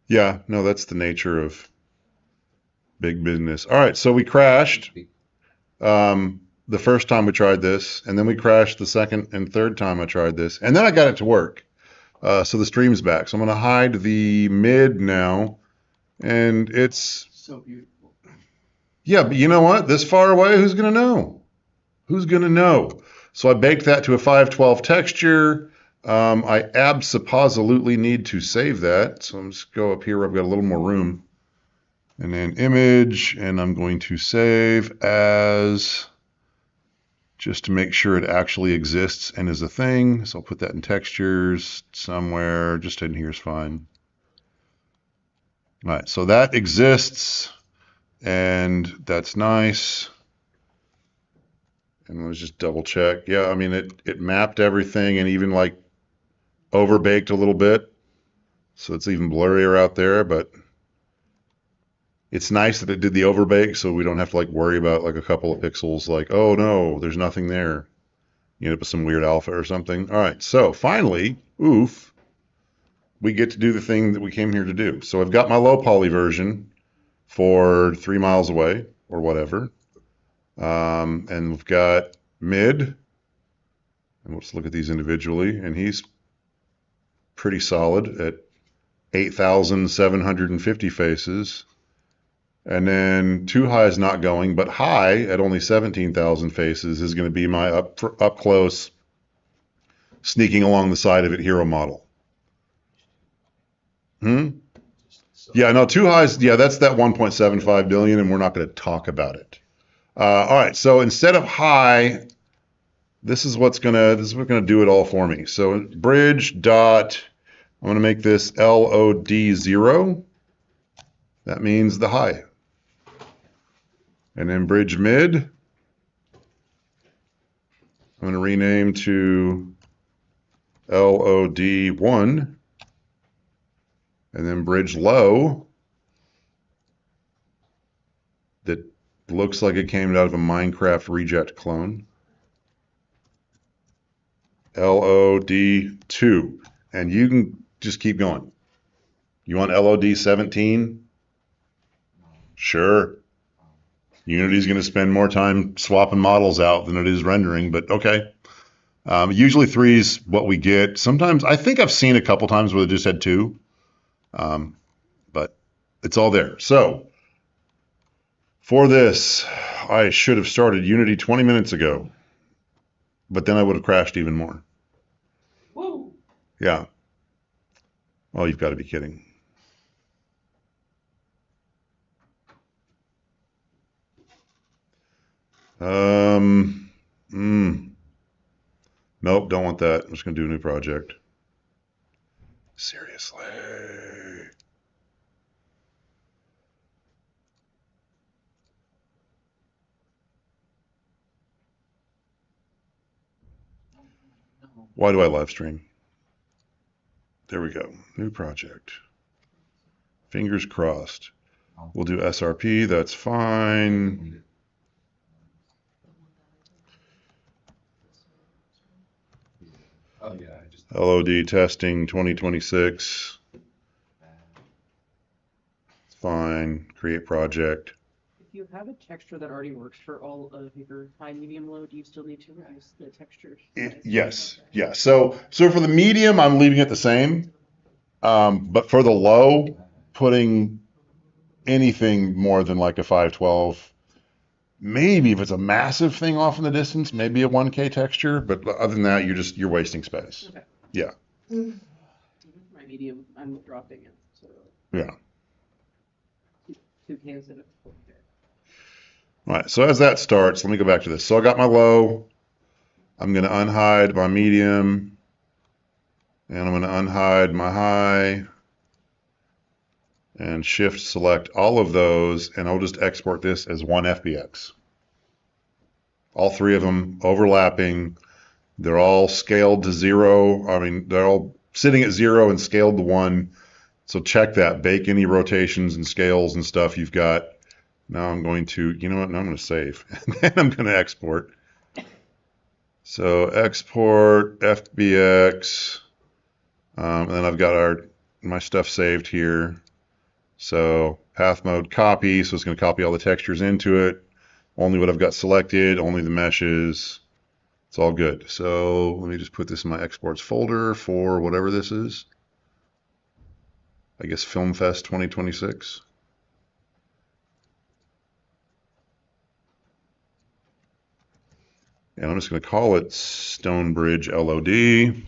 Yeah, no, that's the nature of big business. All right, so we crashed the first time we tried this, and then we crashed the second and third time I tried this, and then I got it to work. So the stream's back. So I'm going to hide the mid now, and it's So beautiful. yeah, but you know what? This far away, who's going to know? Who's going to know? So I baked that to a 512 texture. I absolutely need to save that. So I'm just go up here where I've got a little more room. And then image, and I'm going to save as, just to make sure it actually exists and is a thing. So I'll put that in textures somewhere, just in here is fine. All right, so that exists, and that's nice. And let's just double check. Yeah, I mean, it mapped everything and even like overbaked a little bit. So it's even blurrier out there, but it's nice that it did the overbake so we don't have to like worry about like a couple of pixels like, oh no, there's nothing there. You end up with some weird alpha or something. All right, so finally, oof, we get to do the thing that we came here to do. So I've got my low poly version for 3 miles away or whatever. And we've got mid, and let's look at these individually, and he's pretty solid at 8,750 faces. And then too high is not going, but high at only 17,000 faces is going to be my up close, sneaking along the side of it hero model. Yeah, no, too high is, yeah, that's that 1.75 billion, and we're not going to talk about it. All right, so instead of high, this is what's gonna do it all for me. So bridge dot, I'm gonna make this LOD 0. That means the high. And then bridge mid, I'm going to rename to LOD 1. And then bridge low, that looks like it came out of a Minecraft reject clone, LOD 2. And you can just keep going. You want LOD 17? Sure. Unity's going to spend more time swapping models out than it is rendering, but okay. Usually 3 is what we get. Sometimes, I think I've seen a couple times where they just had 2, but it's all there. So for this, I should have started Unity 20 minutes ago, but then I would have crashed even more. Whoa. Yeah. Oh, you've got to be kidding. Nope, don't want that. I'm just going to do a new project. Seriously. Why do I live stream? There we go. New project. Fingers crossed. We'll do SRP. That's fine. Oh yeah. LOD testing 2026. Fine. Create project. If you have a texture that already works for all of your high, medium, low, do you still need to reduce the texture? Yes. Yeah. So for the medium, I'm leaving it the same. But for the low, putting anything more than like a 512, maybe if it's a massive thing off in the distance, maybe a 1K texture. But other than that, you're wasting space. Okay. Yeah. My medium, I'm dropping it. So Yeah. 2K instead of 4K. All right, so as that starts, let me go back to this. So I got my low. I'm going to unhide my medium. And I'm going to unhide my high. And shift select all of those. And I'll just export this as one FBX. All 3 of them overlapping. They're all scaled to 0. I mean, they're all sitting at 0 and scaled to 1. So check that. Bake any rotations and scales and stuff you've got. Now I'm going to, you know what? Now I'm going to save. And then I'm going to export. So export FBX. And then I've got my stuff saved here. So path mode copy, so it's going to copy all the textures into it. Only what I've got selected, only the meshes. It's all good. So let me just put this in my exports folder for whatever this is. I guess Film Fest 2026. And I'm just going to call it Stonebridge LOD.